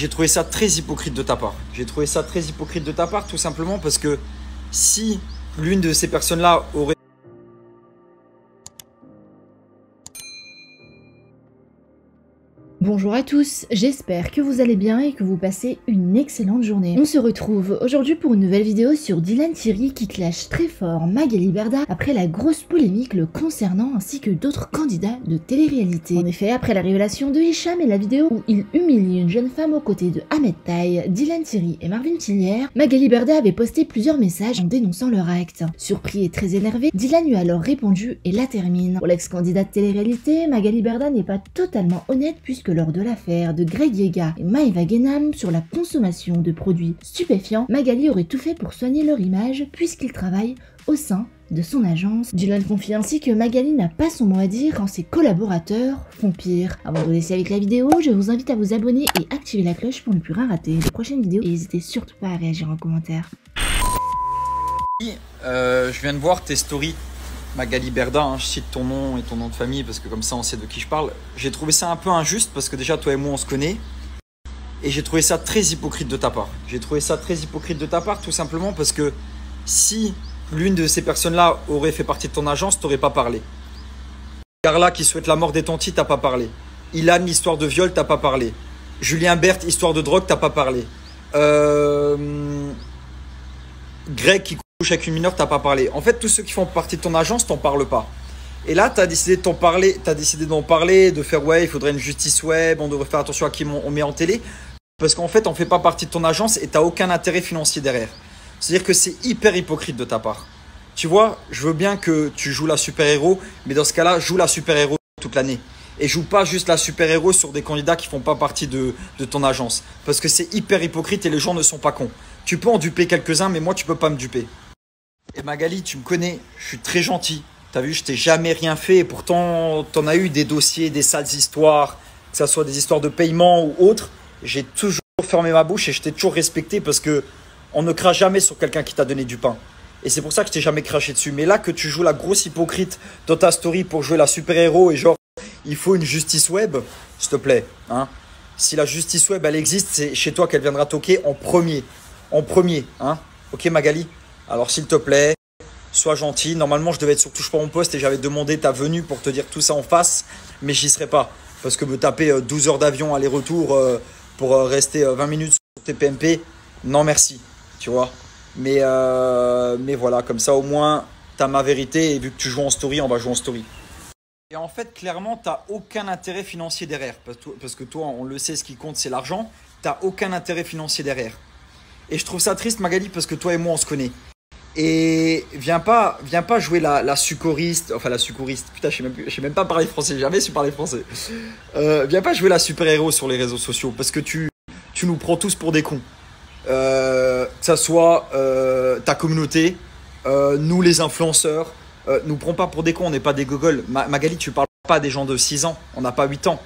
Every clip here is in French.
j'ai trouvé ça très hypocrite de ta part. J'ai trouvé ça très hypocrite de ta part tout simplement parce que si l'une de ces personnes-là aurait... Bonjour à tous, j'espère que vous allez bien et que vous passez une excellente journée. On se retrouve aujourd'hui pour une nouvelle vidéo sur Dylan Thierry qui clash très fort Magali Berda après la grosse polémique le concernant ainsi que d'autres candidats de télé-réalité. En effet, après la révélation de Hicham et la vidéo où il humilie une jeune femme aux côtés de Ahmed Taï, Dylan Thierry et Marvin Tillière, Magali Berda avait posté plusieurs messages en dénonçant leur acte. Surpris et très énervé, Dylan lui a alors répondu et la termine. Pour l'ex-candidat de télé-réalité, Magali Berda n'est pas totalement honnête puisque lors de l'affaire de Greg Yega et Maeva Genam sur la consommation de produits stupéfiants, Magali aurait tout fait pour soigner leur image puisqu'ils travaillent au sein de son agence. Dylan confie ainsi que Magali n'a pas son mot à dire quand ses collaborateurs font pire. Avant de vous laisser avec la vidéo, je vous invite à vous abonner et activer la cloche pour ne plus rien rater des prochaines vidéos et n'hésitez surtout pas à réagir en commentaire. je viens de voir tes stories, Magali Berda, hein, je cite ton nom et ton nom de famille parce que comme ça on sait de qui je parle. J'ai trouvé ça un peu injuste parce que déjà toi et moi on se connaît. Et j'ai trouvé ça très hypocrite de ta part. J'ai trouvé ça très hypocrite de ta part tout simplement parce que si l'une de ces personnes-là aurait fait partie de ton agence, t'aurais pas parlé. Carla qui souhaite la mort des tontis, t'as pas parlé. Ilan, histoire de viol, t'as pas parlé. Julien Berthe, histoire de drogue, t'as pas parlé. Greg qui couche avec une mineure, t'as pas parlé. En fait, tous ceux qui font partie de ton agence, t'en parles pas. Et là, t'as décidé d'en parler, de faire ouais, il faudrait une justice web, on devrait faire attention à qui on met en télé. Parce qu'en fait, on fait pas partie de ton agence et t'as aucun intérêt financier derrière. C'est-à-dire que c'est hyper hypocrite de ta part. Tu vois, je veux bien que tu joues la super-héros, mais dans ce cas-là, joue la super-héros toute l'année. Et joue pas juste la super-héros sur des candidats qui font pas partie de ton agence. Parce que c'est hyper hypocrite et les gens ne sont pas cons. Tu peux en duper quelques-uns, mais moi, tu peux pas me duper. Et Magali, tu me connais, je suis très gentil. T'as vu, je t'ai jamais rien fait et pourtant, t'en as eu des dossiers, des sales histoires, que ce soit des histoires de paiement ou autres. J'ai toujours fermé ma bouche et je t'ai toujours respecté parce que on ne crache jamais sur quelqu'un qui t'a donné du pain. Et c'est pour ça que je t'ai jamais craché dessus. Mais là, que tu joues la grosse hypocrite dans ta story pour jouer la super-héros et genre, il faut une justice web, s'il te plaît. Hein. Si la justice web, elle existe, c'est chez toi qu'elle viendra toquer en premier. En premier, hein. Ok, Magali? Alors, s'il te plaît, sois gentil. Normalement, je devais être sur Touche pas mon poste et j'avais demandé ta venue pour te dire tout ça en face. Mais j'y serai pas. Parce que me taper 12 heures d'avion aller-retour pour rester 20 minutes sur tes PMP, non merci. Tu vois. Mais voilà, comme ça au moins, t'as ma vérité et vu que tu joues en story, on va jouer en story. Et en fait, clairement, t'as aucun intérêt financier derrière. Parce que toi, on le sait, ce qui compte, c'est l'argent. T'as aucun intérêt financier derrière. Et je trouve ça triste, Magali, parce que toi et moi, on se connaît. Et viens pas jouer la succoriste, enfin la succoriste, putain, je sais même pas parler français, j'ai jamais su parler français. Viens pas jouer la super-héros sur les réseaux sociaux, parce que tu nous prends tous pour des cons. Que ça soit ta communauté, nous les influenceurs, nous prends pas pour des cons, on n'est pas des gogoles. Magali, tu parles pas à des gens de 6 ans, on n'a pas 8 ans.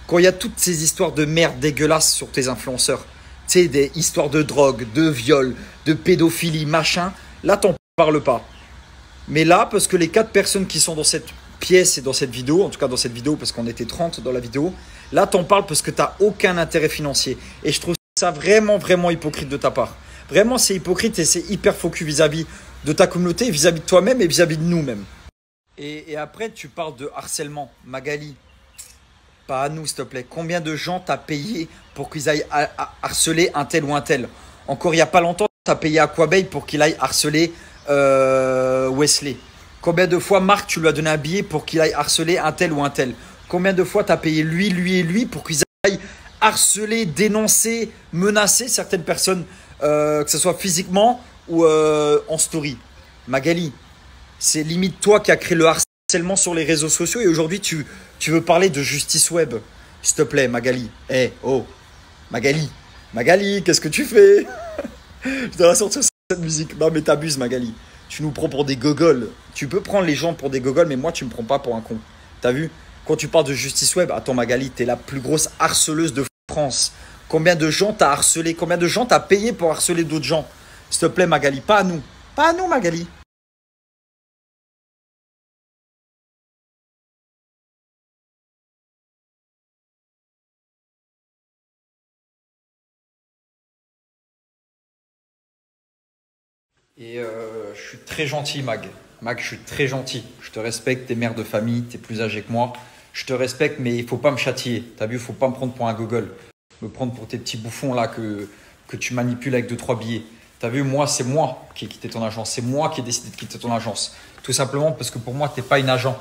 Quand il y a toutes ces histoires de merde dégueulasses sur tes influenceurs, tu sais, des histoires de drogue, de viol, de pédophilie, machin, là, t'en parles pas. Mais là, parce que les 4 personnes qui sont dans cette pièce et dans cette vidéo, en tout cas dans cette vidéo, parce qu'on était 30 dans la vidéo, là, t'en parles parce que t'as aucun intérêt financier. Et je trouve ça vraiment, vraiment hypocrite de ta part. Vraiment, c'est hypocrite et c'est hyper focus vis-à-vis de ta communauté, vis-à-vis de toi-même et vis-à-vis de nous-mêmes. Et après, tu parles de harcèlement. Magali, pas à nous, s'il te plaît. Combien de gens t'as payé pour qu'ils aillent harceler un tel ou un tel? Encore il n'y a pas longtemps, t'as payé Aquababe pour qu'il aille harceler Wesley. Combien de fois Marc, tu lui as donné un billet pour qu'il aille harceler un tel ou un tel? Combien de fois t'as payé lui, lui et lui pour qu'ils aillent harceler, dénoncer, menacer certaines personnes, que ce soit physiquement ou en story? Magali, c'est limite toi qui as créé le harcèlement sur les réseaux sociaux et aujourd'hui tu veux parler de justice web. S'il te plaît, Magali. Oh, Magali. Magali, qu'est-ce que tu fais? Je dois sortir cette musique. Non, mais t'abuses, Magali. Tu nous prends pour des gogoles. Tu peux prendre les gens pour des gogoles, mais moi, tu me prends pas pour un con. T'as vu? Quand tu parles de justice web, attends, Magali, t'es la plus grosse harceleuse de France. Combien de gens t'as harcelé? Combien de gens t'as payé pour harceler d'autres gens? S'il te plaît, Magali, pas à nous. Pas à nous, Magali. Et je suis très gentil, Mag. Mag, je suis très gentil. Je te respecte, t'es mère de famille, t'es plus âgé que moi. Je te respecte, mais il faut pas me châtier. T'as vu, il faut pas me prendre pour un gogol. Me prendre pour tes petits bouffons là que tu manipules avec 2-3 billets. T'as vu, moi, c'est moi qui ai quitté ton agence. C'est moi qui ai décidé de quitter ton agence. Tout simplement parce que pour moi, t'es pas une agent.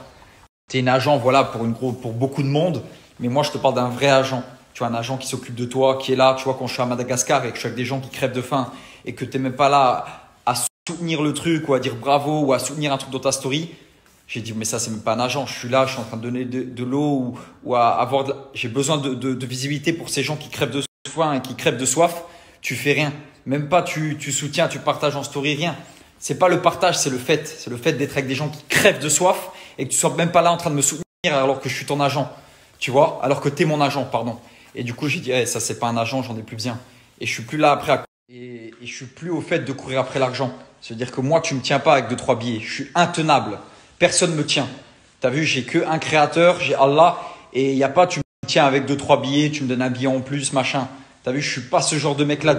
T'es une agent, voilà, pour beaucoup de monde. Mais moi, je te parle d'un vrai agent. Tu vois, un agent qui s'occupe de toi, qui est là. Tu vois, quand je suis à Madagascar et que je suis avec des gens qui crèvent de faim et que t'es même pas là à soutenir le truc ou à dire bravo ou à soutenir un truc dans ta story. J'ai dit, mais ça, c'est même pas un agent. Je suis là, je suis en train de donner de l'eau ou à avoir j'ai besoin de visibilité pour ces gens qui crèvent de faim et qui crèvent de soif. Tu fais rien. Même pas tu soutiens, tu partages en story, rien. C'est pas le partage, c'est le fait. C'est le fait d'être avec des gens qui crèvent de soif et que tu sois même pas là en train de me soutenir alors que je suis ton agent. Tu vois? Alors que tu es mon agent, pardon. Et du coup, j'ai dit, ça, c'est pas un agent, j'en ai plus besoin. Et je suis plus là après et je suis plus au fait de courir après l'argent. C'est-à-dire que moi, tu me tiens pas avec 2-3 billets. Je suis intenable. Personne me tient. Tu as vu, j'ai que un créateur, j'ai Allah. Et il n'y a pas, tu me tiens avec 2-3 billets, tu me donnes un billet en plus, machin. Tu as vu, je suis pas ce genre de mec-là.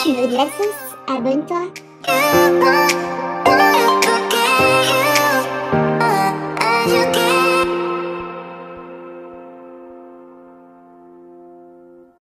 Tu veux de la sauce? Abonne-toi.